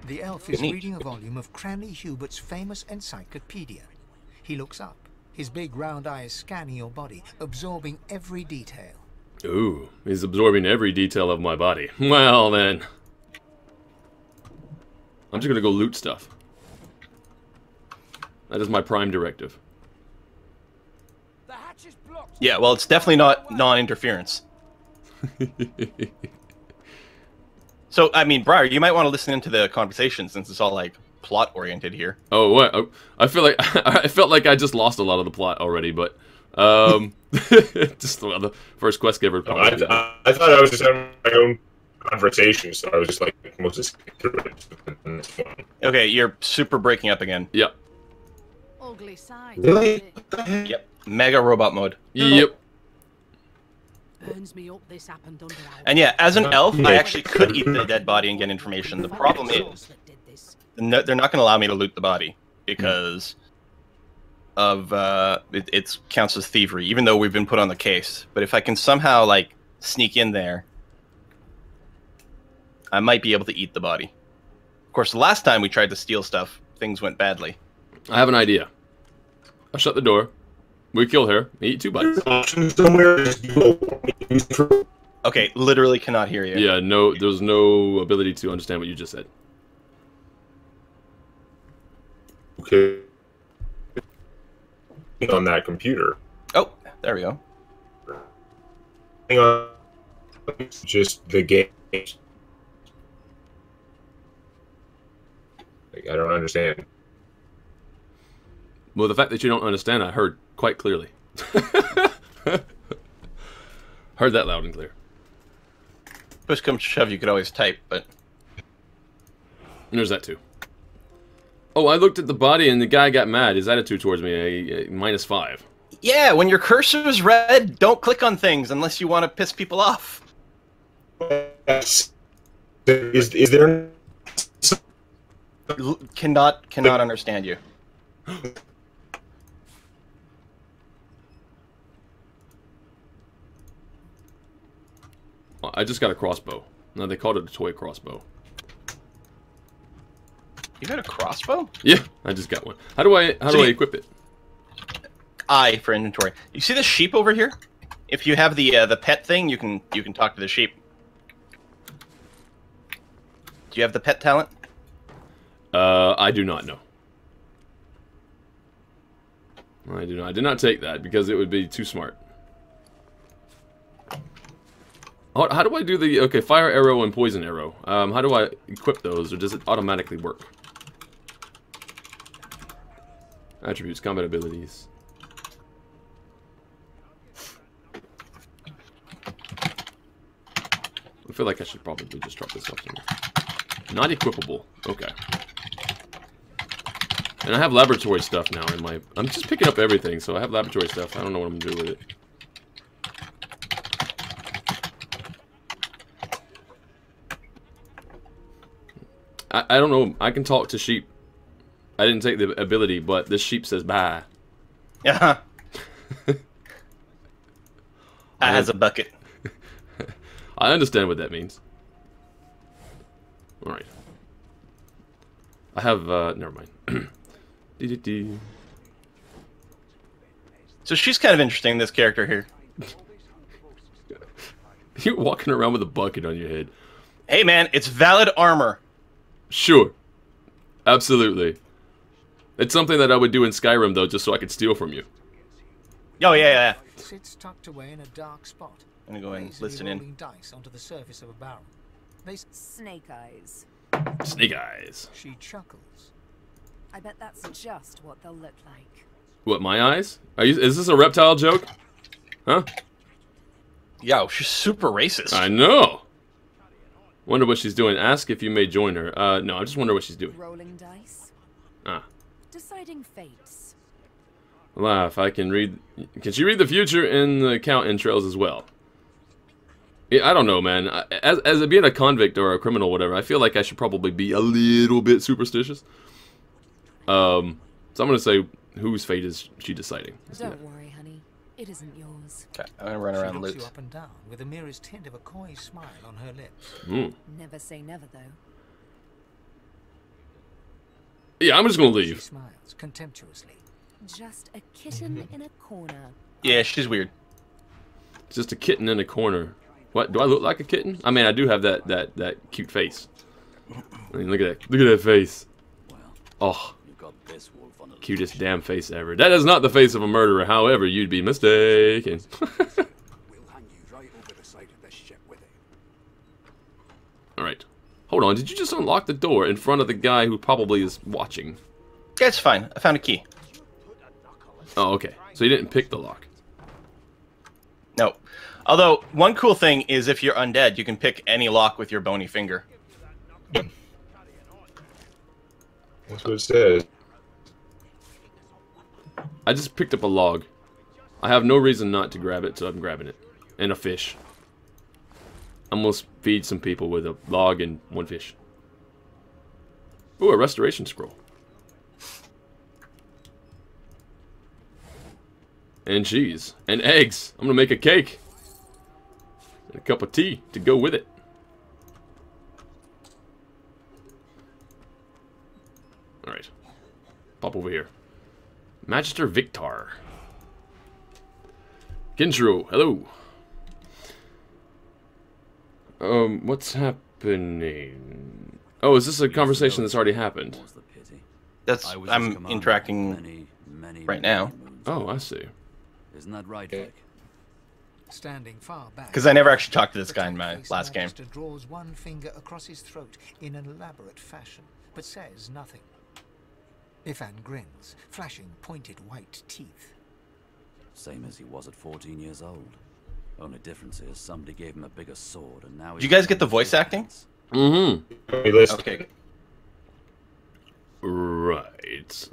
The elf is reading a volume of Cranley Hubert's famous encyclopedia. He looks up, his big round eyes scanning your body, absorbing every detail. Ooh, he's absorbing every detail of my body. Well then, I'm just gonna go loot stuff. That is my prime directive. Yeah, well, it's definitely not non-interference. So, I mean, Briar, you might want to listen into the conversation since it's all, like, plot-oriented here. Oh, what? Oh, I feel like I felt like I just lost a lot of the plot already, but just the first quest giver. I thought I was just having my own conversation, so I was just like, most Okay, you're super breaking up again. Yep. Ugly side. Really? Yep. Mega robot mode. Yep. Burns me up this happened under our... And yeah, as an elf, I actually could eat the dead body and get information. The problem is, they're not going to allow me to loot the body because of it counts as thievery, even though we've been put on the case. But if I can somehow like sneak in there, I might be able to eat the body. Of course, the last time we tried to steal stuff, things went badly. I have an idea. I'll shut the door. We kill her. Eat 2 bodies. Okay, literally cannot hear you. Yeah, no, there's no ability to understand what you just said. Okay. On that computer. Oh, there we go. Hang on. Just the game. Like, I don't understand. Well, the fact that you don't understand, I heard quite clearly. Heard that loud and clear. Push comes to shove, you could always type, but... And there's that too. Oh, I looked at the body and the guy got mad. His attitude towards me, a -5. Yeah, when your cursor is red, don't click on things unless you want to piss people off. Is there... Cannot understand you. I just got a crossbow. No, they called it a toy crossbow. You got a crossbow? Yeah, I just got one. How do I equip it? I for inventory. You see the sheep over here? If you have the pet thing, you can talk to the sheep. Do you have the pet talent? I do not know. I do not. I did not take that because it would be too smart. How do I do the... Okay, fire arrow and poison arrow. How do I equip those, or does it automatically work? Attributes, combat abilities. I feel like I should probably just drop this off somewhere. Not equipable. Okay. And I have laboratory stuff now in my... I'm just picking up everything, so I have laboratory stuff. I don't know what I'm going to do with it. I don't know. I can talk to sheep. I didn't take the ability, but this sheep says bye. Yeah. Has a bucket. I understand what that means. Alright. I have, never mind. So she's kind of interesting, this character here. You're walking around with a bucket on your head. Hey man, it's valid armor. Sure. Absolutely. It's something that I would do in Skyrim, though, just so I could steal from you. Oh, yeah. Sits tucked away in a dark spot. I'm gonna go and listen in. Dice onto the surface of a barrel. Snake eyes. Snake eyes. She chuckles. I bet that's just what they'll look like. What, my eyes? Is this a reptile joke? Huh? Yo, she's super racist. I know. Wonder what she's doing. Ask if you may join her. No, I just wonder what she's doing. Rolling dice. Ah. Deciding fates. Laugh. I can read... Can she read the future in the account entrails as well? Yeah, I don't know, man. As being a convict or a criminal or whatever, I feel like I should probably be a little bit superstitious. So I'm going to say, whose fate is she deciding? Don't worry, honey. It isn't yours. Okay, I'm gonna run around loot. You up and down with the merest hint of a coy smile on her lips. Mm. Never say never, though. Yeah, I'm just gonna She leave. smiles contemptuously. Just a kitten in a corner. Yeah, she's weird. It's just a kitten in a corner. What? Do I look like a kitten? I mean, I do have that cute face. I mean, look at that. Look at that face. Oh, cutest damn face ever. That is not the face of a murderer. However, you'd be mistaken. All right. Hold on. Did you just unlock the door in front of the guy who probably is watching? Yeah, it's fine. I found a key. Oh, okay. So you didn't pick the lock. No. Although, one cool thing is if you're undead, you can pick any lock with your bony finger. That's what it says. I just picked up a log. I have no reason not to grab it, so I'm grabbing it. And a fish. I'm gonna feed some people with a log and one fish. Ooh, a restoration scroll. And cheese. And eggs. I'm gonna make a cake. And a cup of tea to go with it. Alright. Pop over here. Magister Victor. Kinshiro, hello. What's happening? Oh, is this a conversation that's already happened? That's I'm interacting right now. Oh, I see. Isn't that right, Vic? Standing far back. Because I never actually talked to this guy in my last game. Magister draws one finger across his throat in an elaborate fashion, but says nothing. Ifan grins, flashing pointed white teeth. Same as he was at 14 years old. Only difference is somebody gave him a bigger sword, and now. Did you guys get the voice acting? Mm-hmm. Okay. Right.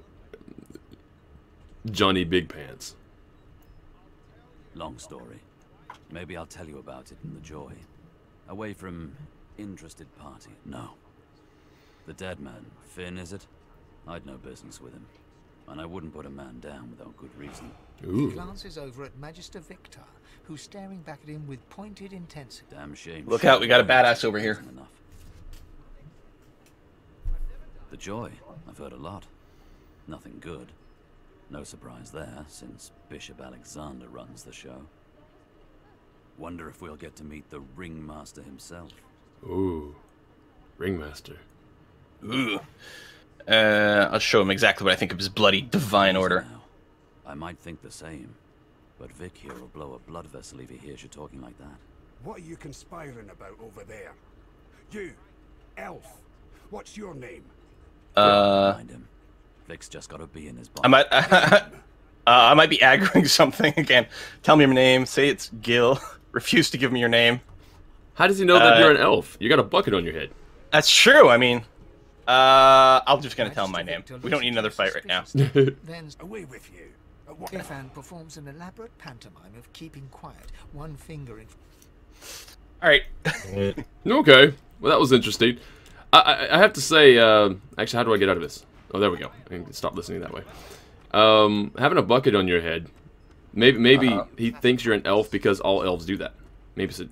Johnny Big Pants. Long story. Maybe I'll tell you about it in the joy. Away from interested party. No. The dead man. Finn, is it? I'd no business with him. And I wouldn't put a man down without good reason. Ooh. He glances over at Magister Victor, who's staring back at him with pointed intensity. Damn shame. Look out, we got a badass over here. Enough. The joy. I've heard a lot. Nothing good. No surprise there, since Bishop Alexander runs the show. Wonder if we'll get to meet the ringmaster himself. Ooh. Ringmaster. Ooh. I'll show him exactly what I think of his bloody divine order. Now, I might think the same, but Vic here will blow a blood vessel if he hears you talking like that. What are you conspiring about over there? You, elf. What's your name? Mind him. Vic's just got a bee in his body. I might be aggroing something again. Tell me your name. Say it's Gil. Refuse to give me your name. How does he know that you're an elf? You got a bucket on your head. That's true. I mean, I'm just gonna tell him my name. We don't need another fight right now. Then Away with you. Ifan performs an elaborate pantomime of keeping quiet, one finger in. All right. Okay. Well, that was interesting. I have to say, actually, how do I get out of this? Oh, there we go. I can stop listening that way. Having a bucket on your head, maybe he thinks you're an elf because all elves do that. Maybe it's an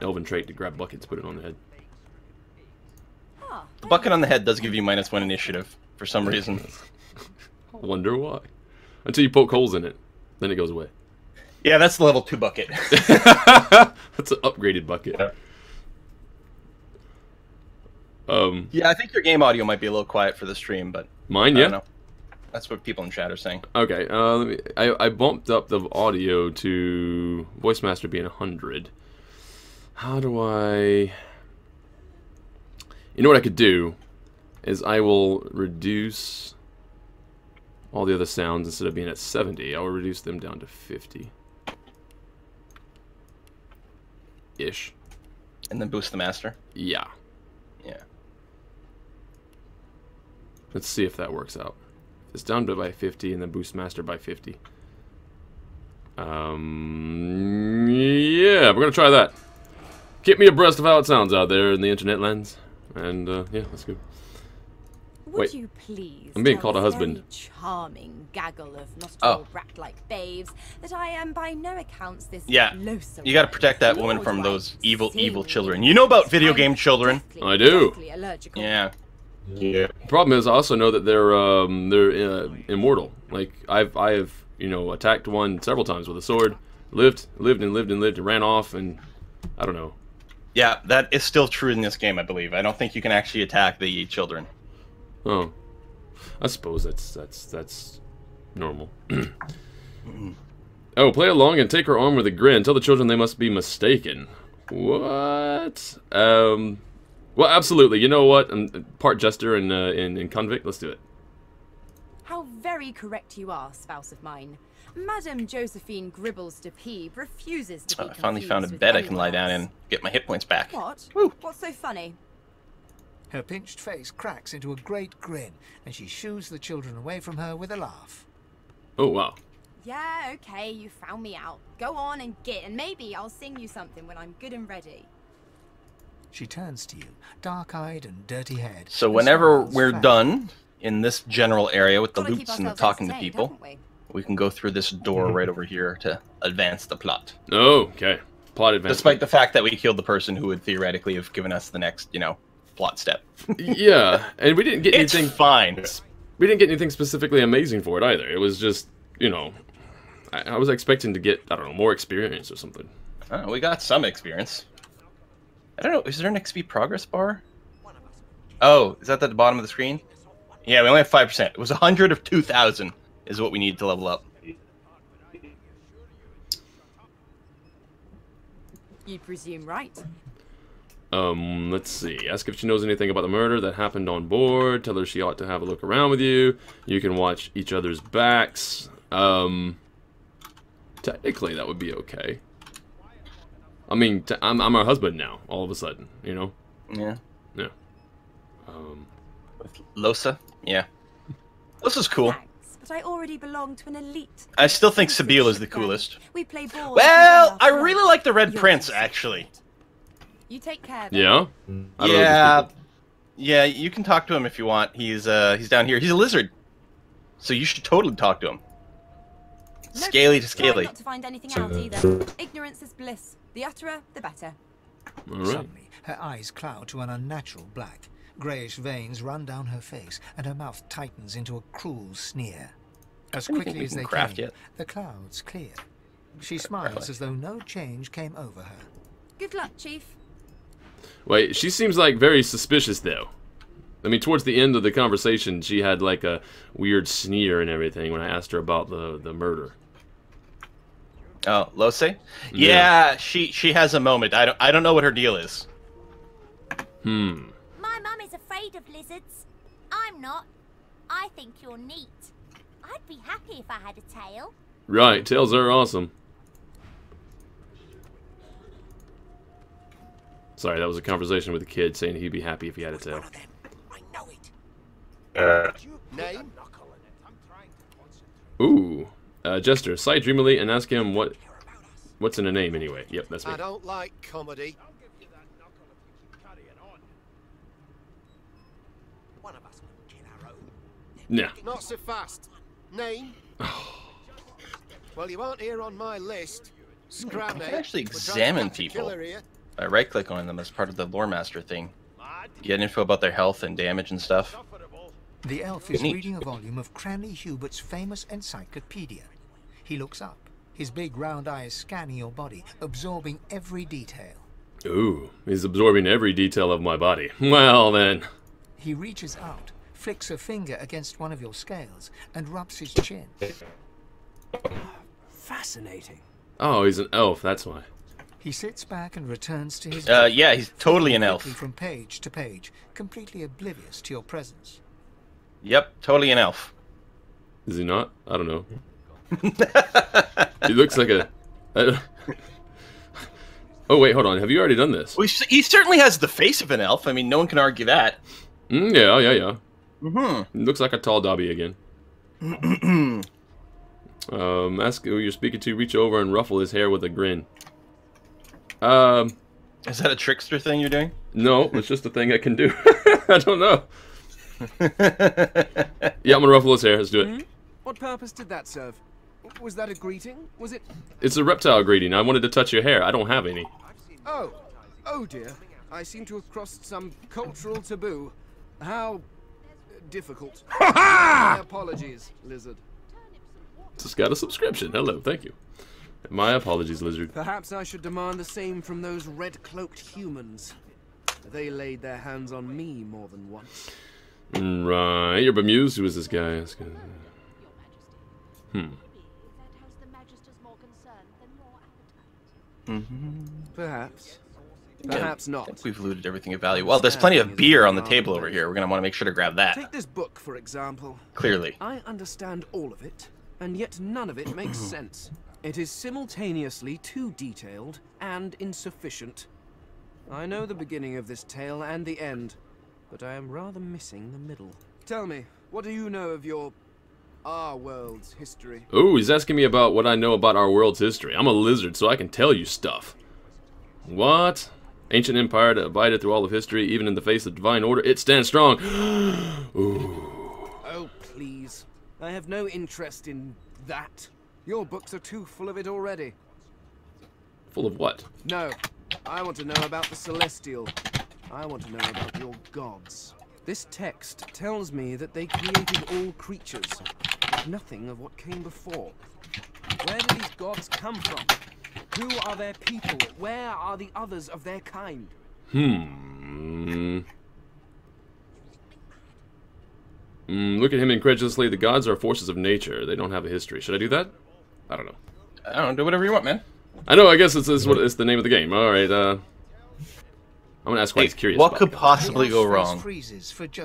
elven trait to grab buckets, put it on the head. The bucket on the head does give you -1 initiative for some reason. I wonder why. Until you poke holes in it, then it goes away. Yeah, that's the level 2 bucket. That's an upgraded bucket. Yeah, I think your game audio might be a little quiet for the stream, but mine, I yeah. don't know. That's what people in chat are saying. Okay, I bumped up the audio to Voice Master being 100. How do I? You know what I could do is I will reduce all the other sounds. Instead of being at 70, I will reduce them down to 50 ish. And then boost the master. Yeah. Yeah. Let's see if that works out. It's down by 50 and then boost master by 50. Yeah, we're gonna try that. Keep me abreast of how it sounds out there in the internet lands. And yeah, let's go. Would you please I'm being tell called a this husband. very charming gaggle of not brat-like babes that I am by no accounts this loathsome you gotta protect that woman from those evil children. You know about video game children. I do. Yeah. Yeah. The problem is, I also know that they're immortal. Like I have attacked one several times with a sword, lived, and ran off, and I don't know. Yeah, that is still true in this game, I believe. I don't think you can actually attack the children. Oh, I suppose that's normal. Oh, play along and take her arm with a grin. Tell the children they must be mistaken. What? Well, absolutely. You know what? I'm part jester and convict. Let's do it. How very correct you are, spouse of mine. Madame Josephine Gribbles de Peeb refuses to be I finally found a bed I can lie down and get my hit points back. What? Woo. What's so funny? Her pinched face cracks into a great grin, and she shoos the children away from her with a laugh. Oh, wow. Yeah, okay, you found me out. Go on and get, and maybe I'll sing you something when I'm good and ready. She turns to you, dark-eyed and dirty-haired. So whenever we're done in this general area with the loops and the talking to people, we can go through this door right over here to advance the plot. Oh, okay. Plot advance. Despite the fact that we killed the person who would theoretically have given us the next, plot step. Yeah, and we didn't get anything. It's fine. We didn't get anything specifically amazing for it either. It was just, I was expecting to get, I don't know, more experience or something. Oh, we got some experience. I don't know, is there an XP progress bar? Oh, is that at the bottom of the screen? Yeah, we only have 5%. It was 100 of 2,000 is what we need to level up. You presume right. Let's see. Ask if she knows anything about the murder that happened on board. Tell her she ought to have a look around with you. You can watch each other's backs. Technically, that would be okay. I mean, I'm her husband now, all of a sudden, Yeah. Yeah. With Losa? Yeah. Losa's cool. Thanks, but I already belong to an elite. I still think Sabile is the coolest. We play ball. Well, I really like the Red Prince, actually. You take care. Yeah? Yeah, you can talk to him if you want. He's down here. He's a lizard. So you should totally talk to him. Scaly to scaly. Not to find anything out either. Ignorance is bliss. The utterer, the better. All right. Suddenly, her eyes cloud to an unnatural black. Greyish veins run down her face, and her mouth tightens into a cruel sneer. As quickly as they came, the clouds clear. She smiles as though no change came over her. Good luck, Chief. Wait, she seems like very suspicious, though. I mean, towards the end of the conversation, she had like a weird sneer and everything when I asked her about the murder. Oh, Lose? Yeah, she has a moment. I don't know what her deal is. My mum is afraid of lizards. I'm not. I think you're neat. I'd be happy if I had a tail. Right, tails are awesome. Sorry, that was a conversation with a kid saying he'd be happy if he had a tail. Name? Ooh. Jester, sigh dreamily and ask him what's in a name anyway. Yep, that's me. I don't like comedy. Nah. Not so fast. Name? Well, you aren't here on my list. Scram I can actually examine people by right-clicking on them as part of the lore master thing. Get info about their health and damage and stuff. The elf is reading a volume of Cranley Hubert's famous encyclopedia. He looks up, his big round eyes scanning your body, absorbing every detail. Ooh, he's absorbing every detail of my body. Well, then. He reaches out, flicks a finger against one of your scales, and rubs his chin. Fascinating. Oh, he's an elf, that's why. He sits back and returns to his yeah, he's totally an elf. From page to page, completely oblivious to your presence. Yep, totally an elf. Is he not? I don't know. He looks like a... Oh, wait, hold on. Have you already done this? Well, he certainly has the face of an elf. I mean, no one can argue that. Yeah. Mm-hmm. Looks like a tall Dobby again. Ask who you're speaking to, reach over and ruffle his hair with a grin. Is that a trickster thing you're doing? No, it's just a thing I can do. I don't know. Yeah, I'm gonna ruffle his hair. Let's do it. What purpose did that serve? Was that a greeting? Was it... It's a reptile greeting. I wanted to touch your hair. I don't have any. Oh dear. I seem to have crossed some cultural taboo. How difficult. My apologies, Lizard. Just got a subscription. Hello, thank you. My apologies, Lizard. Perhaps I should demand the same from those red-cloaked humans. They laid their hands on me more than once. Right. You're bemused? Who is this guy? Perhaps. Perhaps not. I think we've looted everything of value. Well, there's plenty of beer on the table over here. We're going to want to make sure to grab that. Take this book, for example. Clearly. I understand all of it, and yet none of it makes sense. It is simultaneously too detailed and insufficient. I know the beginning of this tale and the end, but I am rather missing the middle. Tell me, what do you know of our world's history? Oh, he's asking me about what I know about our world's history. I'm a lizard, so I can tell you stuff. What? Ancient empire that abided through all of history, even in the face of divine order. It stands strong. Ooh. Oh, please. I have no interest in that. Your books are too full of it already. Full of what? No. I want to know about the Celestial. I want to know about your gods. This text tells me that they created all creatures, but nothing of what came before. Where do these gods come from? Who are their people? Where are the others of their kind? Look at him incredulously. The gods are forces of nature. They don't have a history. Should I do that? I don't know. I don't know. Do whatever you want, man. I know. I guess it's the name of the game. All right. I'm gonna ask why he's curious. What could possibly go wrong? We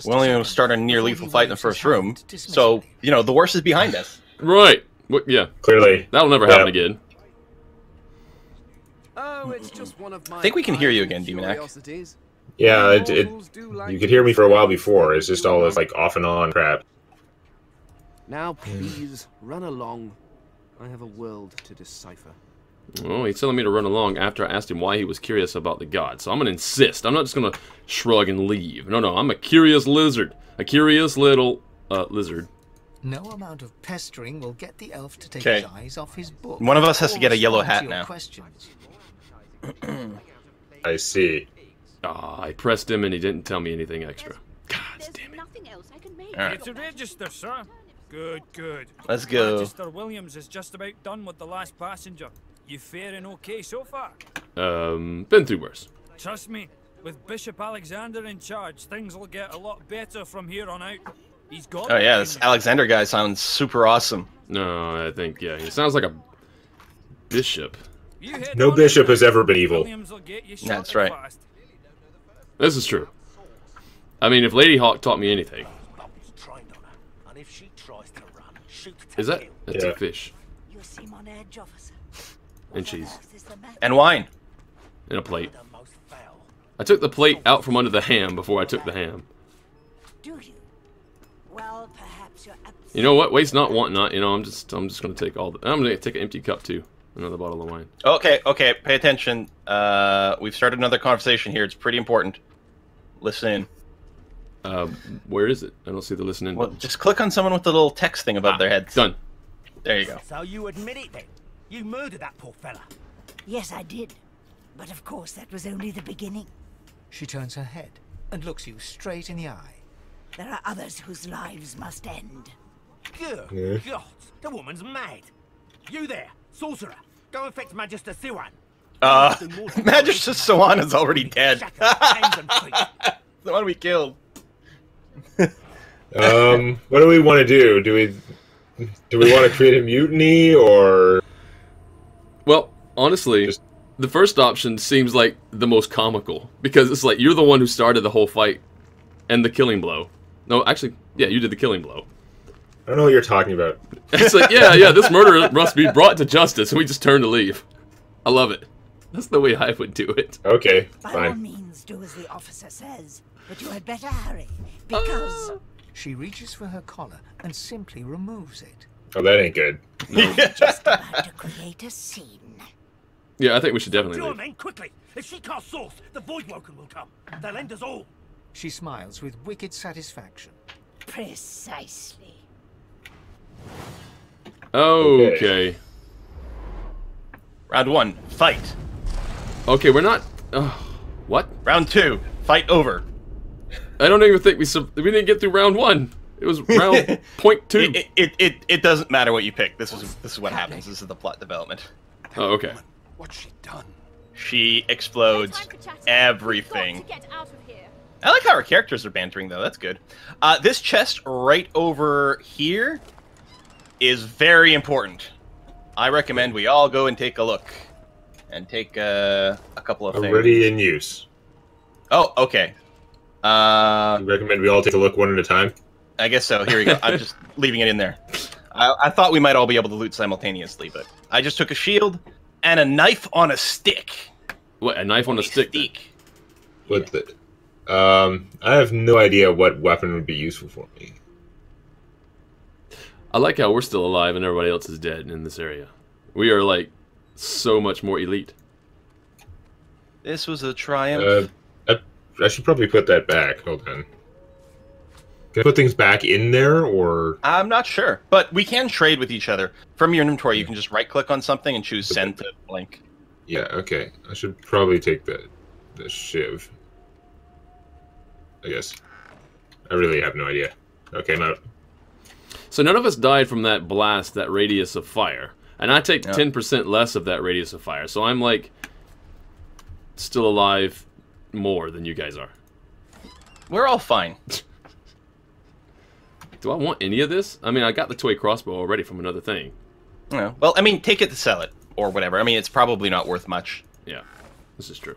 only going to start a near lethal fight in the first room, so you know the worst is behind us. Right. Yeah. Clearly. That'll never happen again. Oh, it's just one of my I think we can hear you again, Demonac. Yeah, you could hear me for a while before. It's just all this like off and on crap. Now, please run along. I have a world to decipher. Oh, he's telling me to run along after I asked him why he was curious about the gods. So I'm gonna insist. I'm not just gonna shrug and leave. No, I'm a curious lizard. A curious little lizard. No amount of pestering will get the elf to take his eyes off his book. One of us has to get a yellow hat now. I see. I pressed him and he didn't tell me anything extra. God damn it. Right. It's a register, sir. Good. Let's go. Magister Williams is just about done with the last passenger. You faring okay so far? Been through worse. Trust me, with Bishop Alexander in charge, things will get a lot better from here on out. He's got. Oh yeah, this Alexander guy sounds super awesome. No, I think he sounds like a bishop. No bishop has ever been evil. That's right. This is true. I mean, if Lady Hawk taught me anything. Is that? That's a fish. And cheese. And wine. And a plate. I took the plate out from under the ham before I took the ham. You know what? Waste not, want not. You know, I'm just gonna take all the. I'm gonna take an empty cup too. Another bottle of wine. Okay. Pay attention. We've started another conversation here. It's pretty important. Listen in. Where is it? I don't see the listen in Well, button. just click on someone with the little text thing above their heads. Done. There you go. So you admit it then? You murdered that poor fella? Yes, I did. But of course, that was only the beginning. She turns her head and looks you straight in the eye. There are others whose lives must end. Good God, the woman's mad. You there, sorcerer, go and fetch Magister Siwan. Magister Siwan is already dead. The one we killed. What do we want to do? Do we want to create a mutiny or? Well, honestly, the first option seems like the most comical because it's like you're the one who started the whole fight and the killing blow. No, actually, yeah, you did the killing blow. I don't know what you're talking about. It's like, yeah, this murderer must be brought to justice, and we just turn to leave. I love it. That's the way I would do it. Okay, By fine. all means, do as the officer says, but you had better hurry, because... She reaches for her collar and simply removes it. Oh, that ain't good. Just about to create a scene. Yeah, I think we should definitely Sure, leave. men, quickly! If she casts source, the Voidwoken will come. They'll end us all. She smiles with wicked satisfaction. Precisely. Okay. Round 1, fight. Okay, we're not... what? Round 2, fight over. I don't even think we didn't get through round 1. It was round .2. It doesn't matter what you pick. This is what happens. This is the plot development. Oh, okay. What's she done? She explodes everything. I like how our characters are bantering, though. That's good. This chest right over here is very important. I recommend we all go and take a look. And take a couple of things. Already in use. Oh, okay. You recommend we all take a look one at a time? I guess so. Here we go. I'm just leaving it in there. I thought we might all be able to loot simultaneously, but I just took a shield and a knife on a stick. What, a knife on a stick? What the... I have no idea what weapon would be useful for me. I like how we're still alive and everybody else is dead in this area. We are, like, so much more elite. This was a triumph. I should probably put that back. Hold on. Can I put things back in there, or...? I'm not sure, but we can trade with each other. From your inventory, you can just right-click on something and choose send to blank. Yeah, okay. I should probably take the shiv. I guess. I really have no idea. Okay, no. So none of us died from that blast, that radius of fire. And I take 10% less of that radius of fire. So I'm, like, still alive more than you guys are. We're all fine. Do I want any of this? I mean, I got the toy crossbow already from another thing. Yeah. Well, I mean, take it to sell it, or whatever. I mean, it's probably not worth much. Yeah, this is true.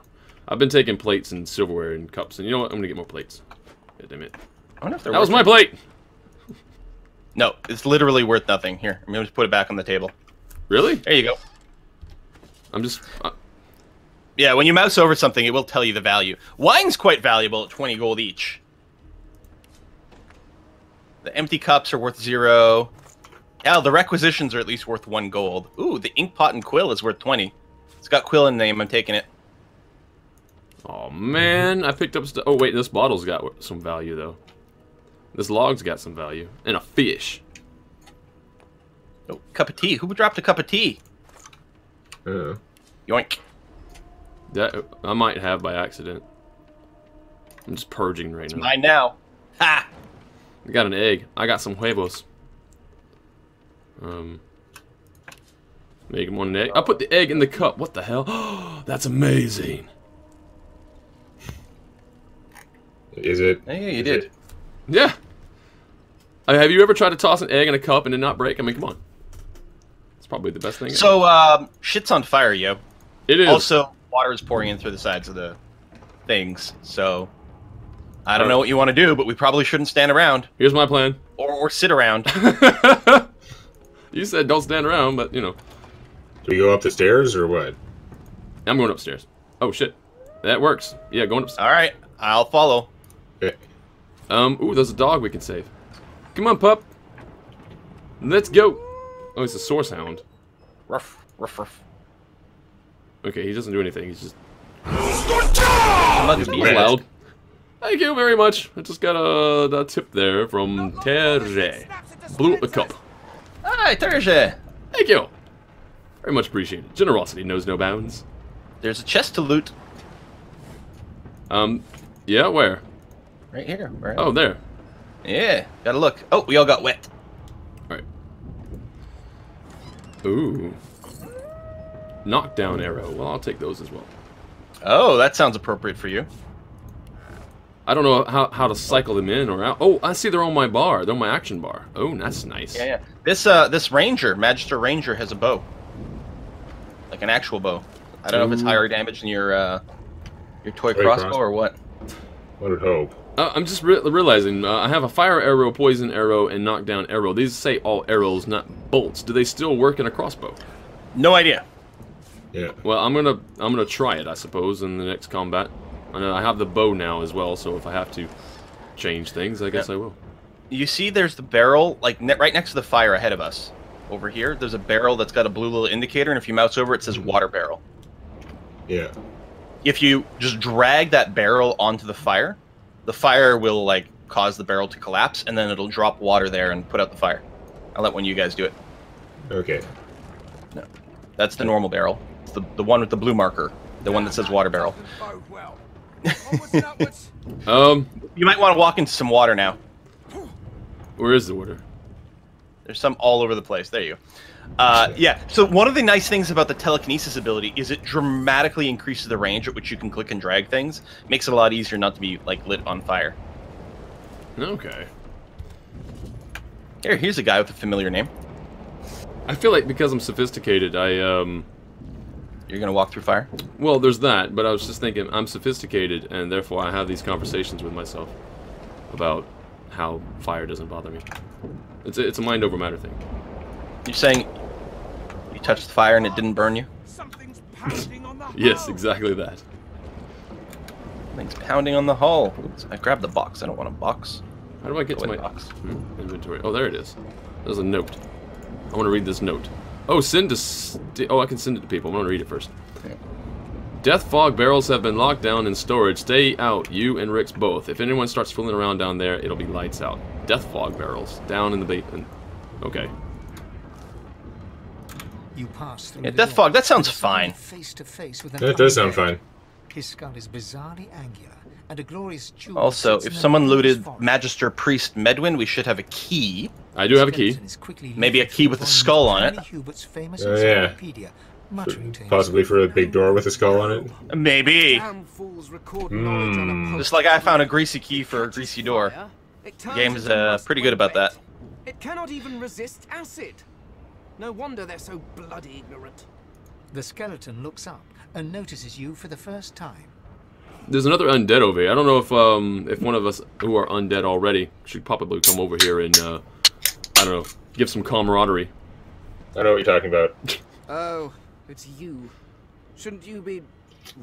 I've been taking plates and silverware and cups, and you know what? I'm gonna get more plates. God damn it. I wonder if that was my plate! No, it's literally worth nothing. Here, I'm gonna just put it back on the table. Really? There you go. I'm just... Yeah, when you mouse over something, it will tell you the value. Wine's quite valuable at 20 gold each. The empty cups are worth 0. Yeah, the requisitions are at least worth 1 gold. Ooh, the ink pot and quill is worth 20. It's got quill in the name. I'm taking it. Oh man, I picked up stuff. Oh wait, this bottle's got some value though. This log's got some value, and a fish. Oh, cup of tea. Who dropped a cup of tea? Yoink. That I might have by accident. I'm just purging right now. It's mine now. Ha! I got an egg. I got some huevos. Make them one egg. I put the egg in the cup. What the hell? That's amazing. Is it? Yeah, you did. Yeah. Have you ever tried to toss an egg in a cup and it not break? I mean, come on. It's probably the best thing. So, shit's on fire, yo. It is. Also, water is pouring in through the sides of the things, so... I don't know what you want to do, but we probably shouldn't stand around. Here's my plan. Or sit around. You said don't stand around, but, you know. Do we go up the stairs, or what? I'm going upstairs. Oh, shit. That works. Yeah, going upstairs. Alright, I'll follow. Okay. Ooh, there's a dog we can save. Come on, pup. Let's go. Oh, it's a source hound. Ruff, ruff, ruff. Okay, he doesn't do anything. He's just... He's loud. Thank you very much. I just got a tip there from Terje. Blew up the cup. Hi, Terje. Thank you. Very much appreciated. Generosity knows no bounds. There's a chest to loot. Yeah, where? Right here. Right. Oh, there. Yeah, gotta look. Oh, we all got wet. Alright. Ooh. Knockdown arrow. Well, I'll take those as well. Oh, that sounds appropriate for you. I don't know how to cycle them in or out. Oh, I see they're on my bar. They're on my action bar. Oh, that's nice. Yeah, yeah. This ranger, Magister Ranger, has a bow. Like an actual bow. I don't know if it's higher damage than your toy crossbow or what. I would hope. I'm just realizing I have a fire arrow, poison arrow, and knockdown arrow. These say all arrows, not bolts. Do they still work in a crossbow? No idea. Yeah. Well, I'm gonna try it, I suppose, in the next combat. I have the bow now as well, so if I have to change things, I guess I will. You see, there's the barrel, like right next to the fire ahead of us. Over here, there's a barrel that's got a blue little indicator, and if you mouse over, it says water barrel. Yeah. If you just drag that barrel onto the fire will like cause the barrel to collapse, and then it'll drop water there and put out the fire. I'll let one of you guys do it. Okay. No, that's the normal barrel. It's the one with the blue marker, the one that says water barrel. You might want to walk into some water now. Where is the water? There's some all over the place. There you go. Yeah, so one of the nice things about the telekinesis ability is it dramatically increases the range at which you can click and drag things. Makes it a lot easier not to be, like, lit on fire. Okay. Here's a guy with a familiar name. I feel like because I'm sophisticated, You're gonna walk through fire? Well, there's that, but I was just thinking I'm sophisticated, and therefore I have these conversations with myself about how fire doesn't bother me. It's a mind over matter thing. You're saying you touched the fire and it didn't burn you? Yes, exactly that. Something's pounding on the hull. Oops, I grabbed the box. I don't want a box. How do I get to my box? Inventory? Oh, there it is. There's a note. I want to read this note. Oh, send to... Oh, I can send it to people. I'm going to read it first. Yeah. Death fog barrels have been locked down in storage. Stay out, you and Rix both. If anyone starts fooling around down there, it'll be lights out. Death fog barrels. Down in the basement. Okay. You pass through yeah, Death fog, that sounds fine. Face to face with it does sound fine. His skull is bizarrely angular, and a glorious jewel. Also, if someone looted Magister Priest Medwin, we should have a key. I do have a key. Maybe a key with a skull on it. Oh, yeah. Possibly for a big door with a skull on it? Maybe. Just like I found a greasy key for a greasy door. The game's pretty good about that. It cannot even resist acid. No wonder they're so bloody ignorant. The skeleton looks up and notices you for the first time. There's another undead over here. I don't know if one of us who are undead already should probably come over here and I don't know, give some camaraderie. I know what you're talking about. Oh, it's you. Shouldn't you be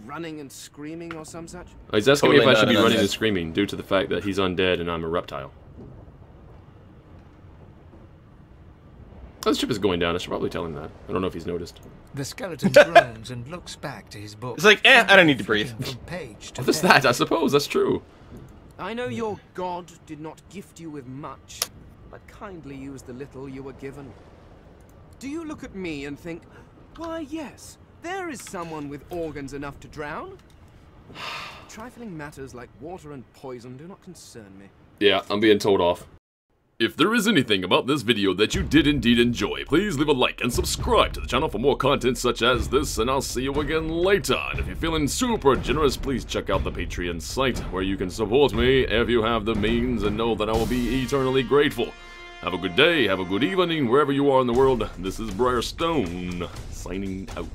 running and screaming or some such? He's asking me if I should be running and screaming due to the fact that he's undead and I'm a reptile. Oh, the ship is going down. I should probably tell him that. I don't know if he's noticed. The skeleton groans and looks back to his book. It's like, I don't need to breathe. What's that? I suppose that's true. I know your god did not gift you with much, but kindly used the little you were given. Do you look at me and think, why yes, there is someone with organs enough to drown? Trifling matters like water and poison do not concern me. Yeah, I'm being told off. If there is anything about this video that you did indeed enjoy, please leave a like and subscribe to the channel for more content such as this, and I'll see you again later. And if you're feeling super generous, please check out the Patreon site, where you can support me if you have the means, and know that I will be eternally grateful. Have a good day, have a good evening, wherever you are in the world. This is Briarstone, signing out.